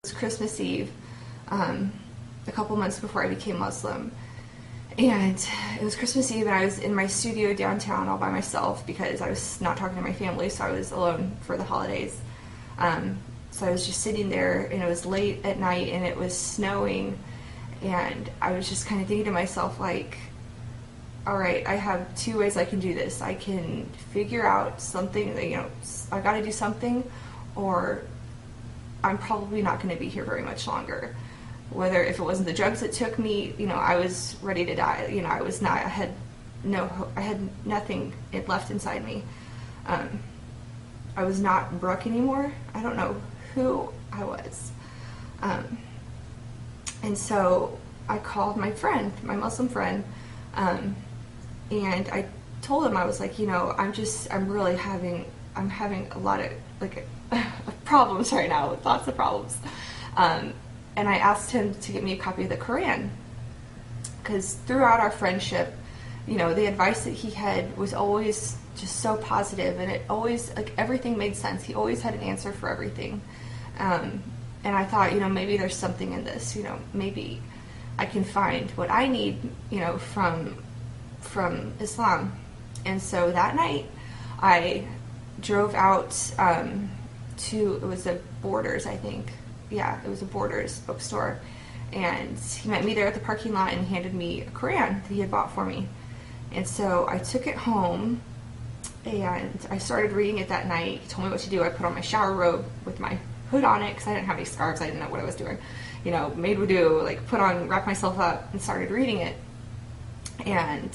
It was Christmas Eve, a couple months before I became Muslim. And it was Christmas Eve, and I was in my studio downtown all by myself because I was not talking to my family, so I was alone for the holidays. So I was just sitting there, and it was late at night, and it was snowing, and I was just kind of thinking to myself, like, all right, I have two ways I can do this. I can figure out something, I got to do something, or I'm probably not going to be here very much longer. Whether if it wasn't the drugs that took me, I was ready to die. I was not. I had no hope. I had nothing left inside me. I was not Brooke anymore. I don't know who I was. And so I called my friend, my Muslim friend, and I told him, I was like, I'm really having a lot of problems right now, lots of problems. And I asked him to get me a copy of the Quran, because throughout our friendship, the advice that he had was always just so positive, and it always, everything made sense. He always had an answer for everything. And I thought, maybe there's something in this, maybe I can find what I need, from Islam. And so that night, I drove out to, it was a Borders, I think. Yeah, it was a Borders bookstore, and he met me there at the parking lot and handed me a Quran that he had bought for me. And so I took it home, and I started reading it that night. He told me what to do. I put on my shower robe with my hood on it, because I didn't have any scarves. I didn't know what I was doing. Made wudu, wrapped myself up, and started reading it. And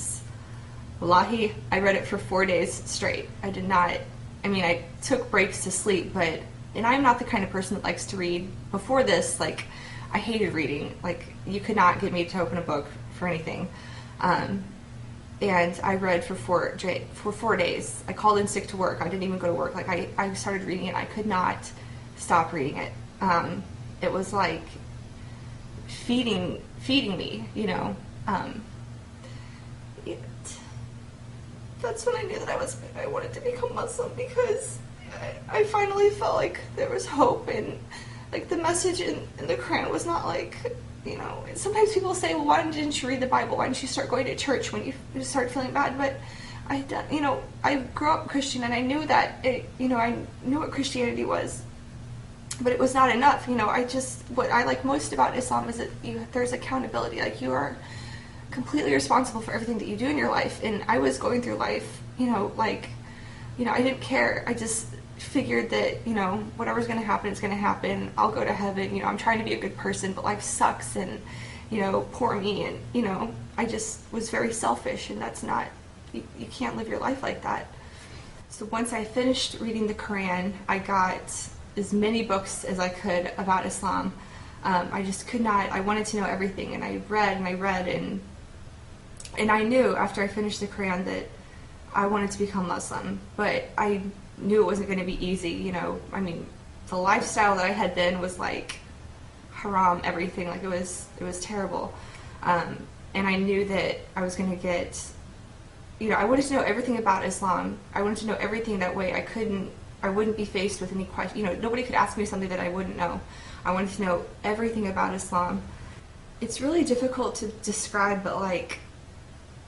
wallahi, I read it for 4 days straight. I took breaks to sleep, and I'm not the kind of person that likes to read. Before this, I hated reading. You could not get me to open a book for anything. And I read for 4 days. I called in sick to work. I didn't even go to work. I started reading it. I could not stop reading it. It was like feeding me, That's when I knew that I wanted to become Muslim, because I finally felt like there was hope, and the message in the Quran was not sometimes people say, well, why didn't you read the Bible? Why didn't you start going to church when you start feeling bad? But I grew up Christian, and I knew that I knew what Christianity was, but it was not enough. What I like most about Islam is that there's accountability. You are completely responsible for everything that you do in your life. And I was going through life, I didn't care. I just figured that, whatever's going to happen is going to happen. I'll go to heaven. I'm trying to be a good person, but life sucks, and, poor me. And, I just was very selfish, and that's not, you can't live your life like that. So once I finished reading the Quran, I got as many books as I could about Islam. I just could not, I wanted to know everything, and I read, and I knew after I finished the Quran that I wanted to become Muslim, but I knew it wasn't going to be easy. The lifestyle that I had then was haram, everything. It was terrible. And I knew that I was going to get, I wanted to know everything about Islam. I wanted to know everything, that way I wouldn't be faced with any question. Nobody could ask me something that I wouldn't know. I wanted to know everything about Islam. It's really difficult to describe, but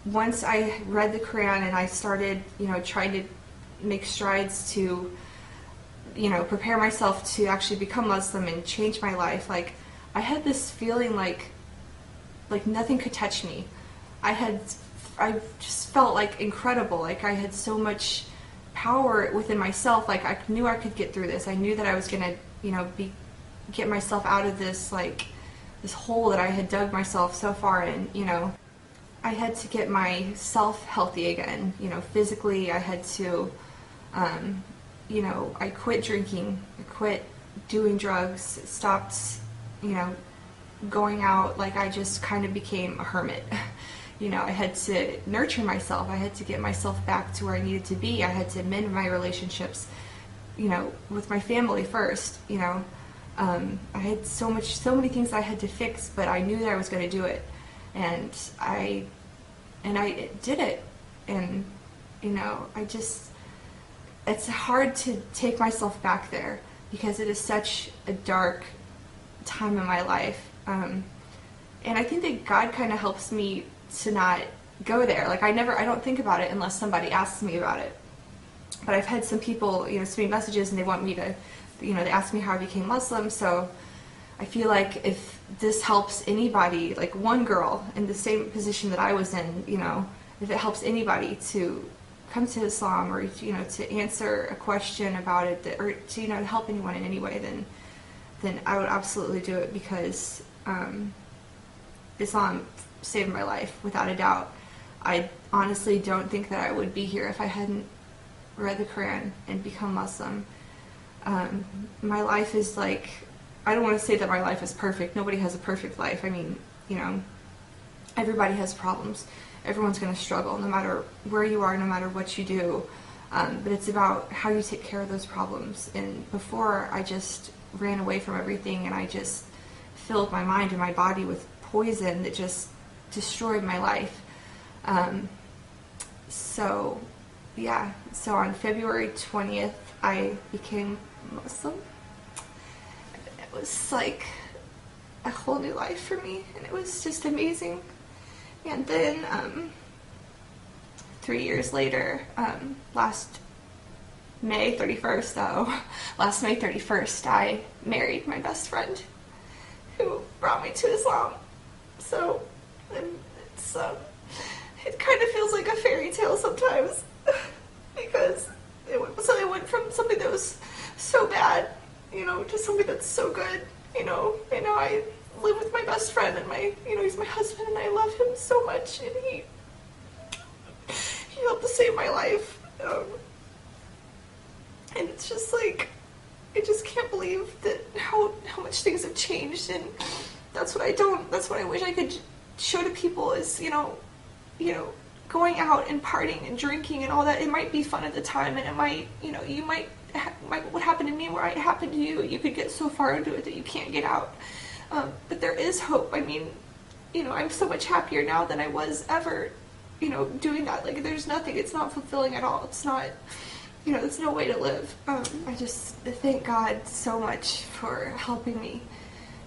once I read the Quran and I started, trying to make strides to, prepare myself to actually become Muslim and change my life, I had this feeling like nothing could touch me. I just felt incredible. I had so much power within myself. I knew I could get through this. I knew that I was gonna, get myself out of this, this hole that I had dug myself so far in, I had to get myself healthy again, physically. I had to, I quit drinking, I quit doing drugs, stopped, going out. I just kind of became a hermit. I had to nurture myself. I had to get myself back to where I needed to be. I had to mend my relationships, with my family first. I had so many things I had to fix, but I knew that I was going to do it. And I did it, and it's hard to take myself back there, because it is such a dark time in my life. And I think that God kind of helps me to not go there. Like I don't think about it unless somebody asks me about it. But I've had some people, send me messages and they want me to, they ask me how I became Muslim. So I feel like if this helps anybody, like one girl in the same position that I was in, if it helps anybody to come to Islam or, to answer a question about it, or to, help anyone in any way, then I would absolutely do it, because Islam saved my life, without a doubt. I honestly don't think that I would be here if I hadn't read the Quran and become Muslim. My life is like, I don't want to say that my life is perfect. Nobody has a perfect life. I mean, everybody has problems. Everyone's going to struggle, no matter where you are, no matter what you do. But it's about how you take care of those problems. And before, I just ran away from everything, and I just filled my mind and my body with poison that just destroyed my life. So on February 20th, I became Muslim. It was like a whole new life for me, and it was just amazing. And then 3 years later, last May 31st, I married my best friend, who brought me to Islam. So it's it kind of feels like a fairy tale sometimes, because it went from something that was so bad, to something that's so good. I live with my best friend, and he's my husband, and I love him so much, and he helped to save my life. And it's just like, I just can't believe that how much things have changed, and that's what I wish I could show to people is, going out and partying and drinking and all that. It might be fun at the time, and it might, what happened to me, might happen to you. You could get so far into it that you can't get out. But there is hope. I mean, I'm so much happier now than I was ever, doing that. Like, there's nothing, it's not fulfilling at all. It's not, there's no way to live. I just thank God so much for helping me.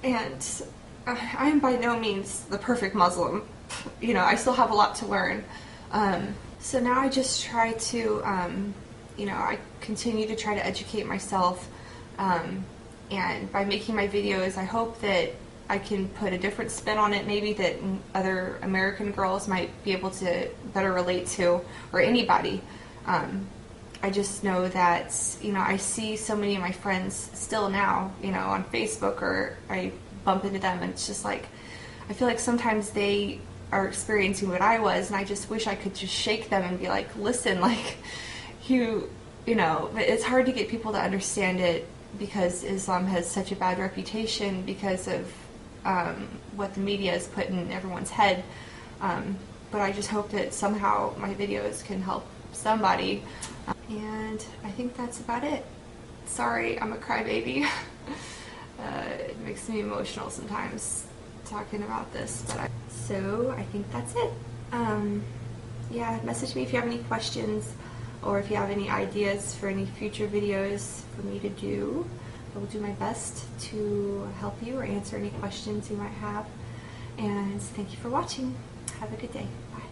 And I am by no means the perfect Muslim. I still have a lot to learn. So now I just try to, I continue to try to educate myself. And by making my videos, I hope that I can put a different spin on it, maybe that other American girls might be able to better relate to, or anybody. I just know that, I see so many of my friends still now, on Facebook, or I bump into them, and it's just like, I feel like sometimes they are experiencing what I was, and I just wish I could just shake them and be like, listen, like, it's hard to get people to understand it, because Islam has such a bad reputation because of what the media has put in everyone's head. But I just hope that somehow my videos can help somebody. And I think that's about it. Sorry, I'm a crybaby. It makes me emotional sometimes talking about this. So I think that's it. Yeah, message me if you have any questions, or if you have any ideas for any future videos for me to do. I will do my best to help you or answer any questions you might have. And thank you for watching. Have a good day. Bye.